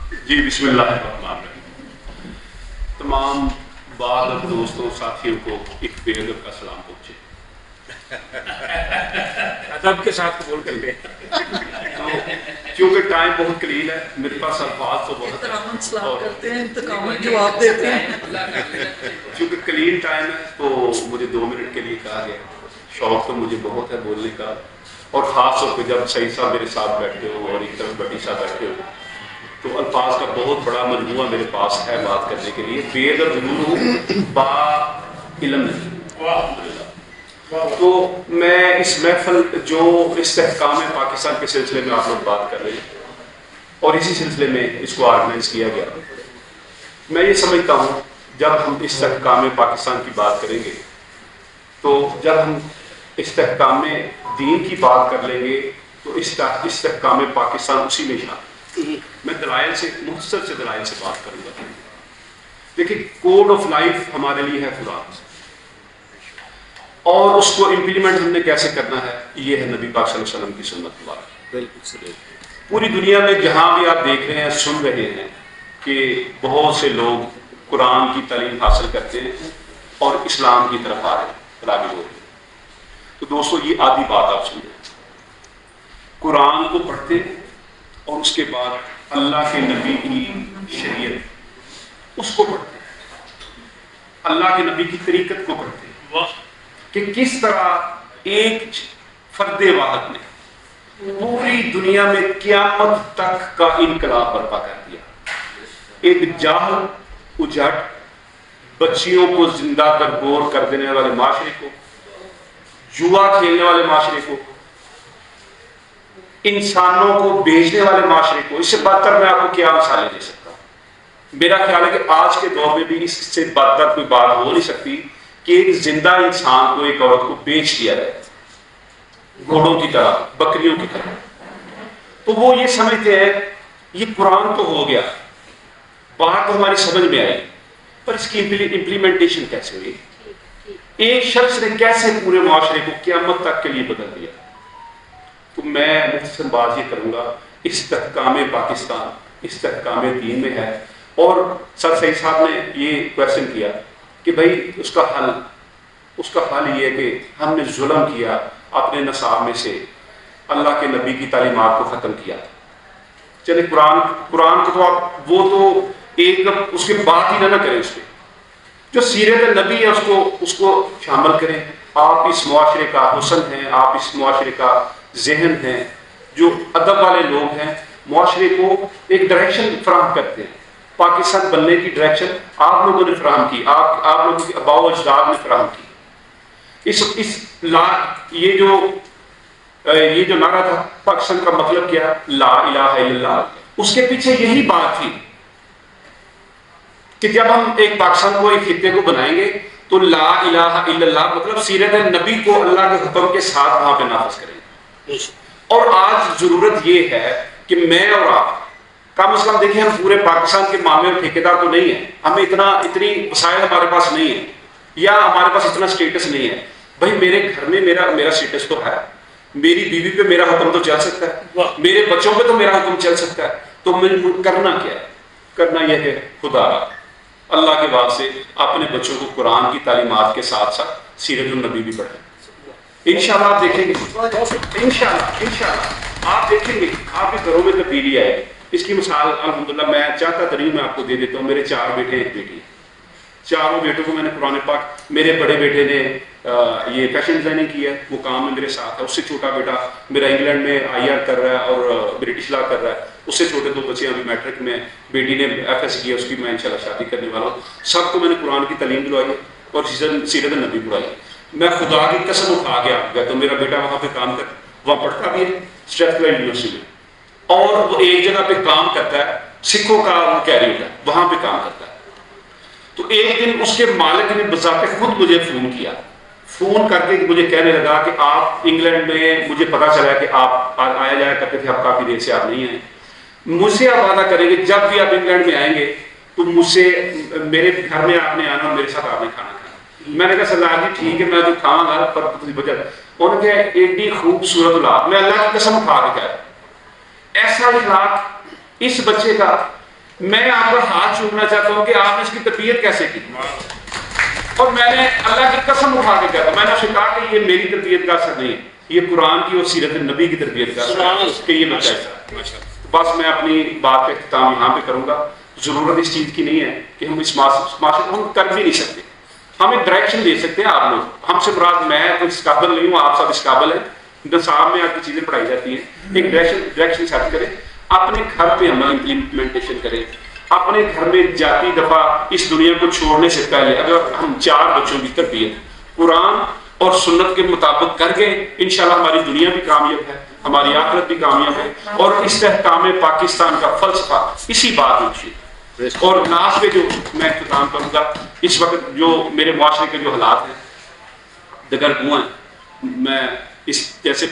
جی بسم اللہ الرحمن الرحیم. تمام بعض دوستوں ساتھیوں کو ایک بے ادب کا سلام پہنچے. ادب کے ساتھ قبول کر لیں. کیونکہ ٹائم بہت قلیل ہے، میرے پاس الفاظ تو بہت احترام سلام کرتے ہیں، انتقام جواب دیتے ہیں. کیونکہ قلیل ٹائم ہے تو مجھے 2 منٹ کے لیے کہا گیا. شوق تو مجھے بہت ہے بولنے کا، اور خاص طور پہ جب سعید صاحب میرے ساتھ بیٹھتے ہو اور ایک طرف بٹی صاحب بیٹھتے ہو تو الفاظ کا بہت بڑا مجموعہ میرے پاس ہے بات کرنے کے لیے. بے ادب ضرور ہوں، با علم نہیں. تو میں اس محفل جو استحکام پاکستان کے سلسلے میں آپ لوگ بات کر رہے ہیں اور اسی سلسلے میں اس کو آرگنائز کیا گیا، میں یہ سمجھتا ہوں جب ہم استحکام پاکستان کی بات کریں گے تو جب ہم استحکام دین کی بات کر لیں گے تو استحکام پاکستان اسی میں شامل. میں دلائل سے مختصر سے دلائل سے بات کروں گا. دیکھیں، کوڈ آف لائف ہمارے لیے ہے قرآن، اور اس کو امپلیمنٹ ہم نے کیسے کرنا ہے یہ ہے نبی پاک صلی اللہ علیہ وسلم کی سنت مبارک. بالکل صحیح. پوری دنیا میں جہاں بھی آپ دیکھ رہے ہیں سن رہے ہیں کہ بہت سے لوگ قرآن کی تعلیم حاصل کرتے ہیں اور اسلام کی طرف آ رہے ہیں، راغب ہو رہے ہیں. تو دوستو یہ آدھی بات آپ سنیں، قرآن کو پڑھتے ہیں اور اس کے بعد اللہ کے نبی کی شریعت اس کو پڑھتے ہیں، اللہ کے نبی کی طریقت کو پڑھتے ہیں کہ کس طرح ایک فرد واحد نے پوری دنیا میں قیامت تک کا انقلاب برپا کر دیا. ایک جاہل اجٹ بچیوں کو زندہ کر گور کر دینے والے معاشرے کو، جوا کھیلنے والے معاشرے کو، انسانوں کو بیچنے والے معاشرے کو، اس سے بدتر میں آپ کو کیا مثالیں دے سکتا ہوں. میرا خیال ہے کہ آج کے دور میں بھی اس سے بدتر کوئی بات ہو نہیں سکتی کہ ایک زندہ انسان کو ایک عورت کو بیچ دیا جائے، گھوڑوں کی طرح، بکریوں کی طرح. تو وہ یہ سمجھتے ہیں یہ قرآن تو ہو گیا، بات تو ہماری سمجھ میں آئی، پر اس کی امپلیمنٹیشن کیسے ہوئی؟ ایک شخص نے کیسے پورے معاشرے کو قیامت تک کے لیے بدل دیا؟ تو میں مختصر بات یہ کروں گا، استحکام پاکستان استحکام دین میں ہے. اور سر سعید صاحب نے یہ کویشچن کیا کہ بھائی اس کا حل یہ ہے کہ ہم نے ظلم کیا، اپنے نصاب میں سے اللہ کے نبی کی تعلیمات کو ختم کیا. چلے قرآن کو تو آپ وہ تو ایک اس کے بات ہی نہ کریں، اس پہ جو سیرت نبی ہے اس کو شامل کریں. آپ اس معاشرے کا حسن ہیں، آپ اس معاشرے کا ذہن ہیں، جو ادب والے لوگ ہیں، معاشرے کو ایک ڈائریکشن فراہم کرتے ہیں. پاکستان بننے کی ڈائریکشن آپ لوگوں نے فراہم کی، آپ لوگوں کے آباء و اجداد نے فراہم کی. یہ جو نعرہ تھا پاکستان کا مطلب کیا؟ لا الہ الا اللہ. اس کے پیچھے یہی بات تھی کہ جب ہم ایک پاکستان کو، ایک خطے کو بنائیں گے تو لا الہ الا اللہ مطلب سیرت نبی کو اللہ کے حکم کے ساتھ وہاں پہ نافذ کریں گے. اور آج ضرورت یہ ہے کہ میں اور آپ کم از کم دیکھیں، ہم پورے پاکستان کے معاملے میں ٹھیکیدار تو نہیں ہیں، ہمیں اتنی وسائل ہمارے پاس نہیں ہے، یا ہمارے پاس اتنا سٹیٹس نہیں ہے. بھائی میرے گھر میں میرا سٹیٹس تو ہے، میری بیوی پہ میرا حکم تو چل سکتا ہے، میرے بچوں پہ تو میرا حکم چل سکتا ہے. تو مجھے کرنا کیا ہے؟ کرنا یہ ہے خدا اللہ کے واسطے اپنے بچوں کو قرآن کی تعلیمات کے ساتھ ساتھ سیرت النبی بھی پڑھیں. انشاءاللہ آپ دیکھیں گے، انشاءاللہ آپ دیکھیں گے آپ کے گھروں میں تبدیلی آئے گی. اس کی مثال الحمدللہ میں چاہتا ترین میں آپ کو دے دیتا ہوں. میرے 4 بیٹے ایک بیٹی، چاروں بیٹوں کو میں نے قرآن پاک، میرے بڑے بیٹے نے یہ فیشن ڈیزائننگ کی ہے، وہ کام میں میرے ساتھ ہے. اس سے چھوٹا بیٹا میرا انگلینڈ میں IR کر رہا ہے اور برٹش لا کر رہا ہے. اس سے چھوٹے 2 بچے ابھی میٹرک میں، بیٹی نے FS کیا، اس کی میں انشاءاللہ شادی کرنے والا ہوں. سب کو میں نے قرآن کی تعلیم دلوائی ہے اور سیرت النبی پڑھائی ہے. میں خدا کی قسم اٹھا گیا تو میرا بیٹا وہاں پہ کام وہاں پڑھتا بھی ہے اسٹریتھلینڈ یونیورسٹی میں، اور وہ ایک جگہ پہ کام کرتا ہے، سکھوں کا وہ کیریئر ہے، وہاں پہ کام کرتا ہے. تو ایک دن اس کے مالک نے بذات خود مجھے فون کر کے مجھے کہنے لگا کہ آپ انگلینڈ میں، مجھے پتا چلا کہ آپ آیا جایا کرتے تھے، آپ کافی دیر سے آپ نہیں آئے، مجھ سے آپ وعدہ کریں گے جب بھی آپ انگلینڈ میں آئیں گے تو مجھ سے میرے گھر میں آپ نے آنا اور میرے ساتھ آپ نے کھانا کھانا. میں نے کہا سردار جی ٹھیک ہے، میں تو کھاؤں گا پر وجہ. انہوں نے کہا ایڈی خوبصورت اولاد، میں اللہ کی قسم اٹھا کے کہہ رہا ہوں، ایسا اخلاق اس بچے کا میں آپ کا ہاتھ چومنا چاہتا ہوں کہ آپ نے اس کی تربیت کیسے کی، اور میں نے اللہ کی قسم اٹھا کے کہا، میں نے اسے کہا کہ یہ میری تربیت کا اثر نہیں ہے، یہ قرآن کی اور سیرت نبی کی تربیت کا اثر ہے کہ یہ بچہ ہے۔ بس میں اپنی بات کا اختتام یہاں پہ کروں گا۔ ضرورت اس چیز کی نہیں ہے کہ ہم اس معاشرے کو ہم کر بھی نہیں سکتے، ہمیں ڈائریکشن دے سکتے ہیں آپ لوگ، ہم سے مراد میں تو اس قابل نہیں ہوں، آپ سب اس قابل ہیں، نصاب میں آپ کی چیزیں پڑھائی جاتی ہیں، ایک ڈائریکشن سیٹ کریں، اپنے گھر پہ عمل امپلیمنٹیشن کریں، اپنے گھر میں جاتی دفعہ اس دنیا کو چھوڑنے سے پہلے اگر ہم 4 بچوں کی تربیت قرآن اور سنت کے مطابق کر گئے، انشاءاللہ ہماری دنیا بھی کامیاب ہے، ہماری آخرت بھی کامیاب ہے، اور استحکام پاکستان کا فلسفہ اسی بات میں ہے۔ اور لاسٹ میں جو میں اختتام کروں گا، اس وقت جو میرے معاشرے کے جو حالات ہیں دگرگوں ہیں، میں اس جیسے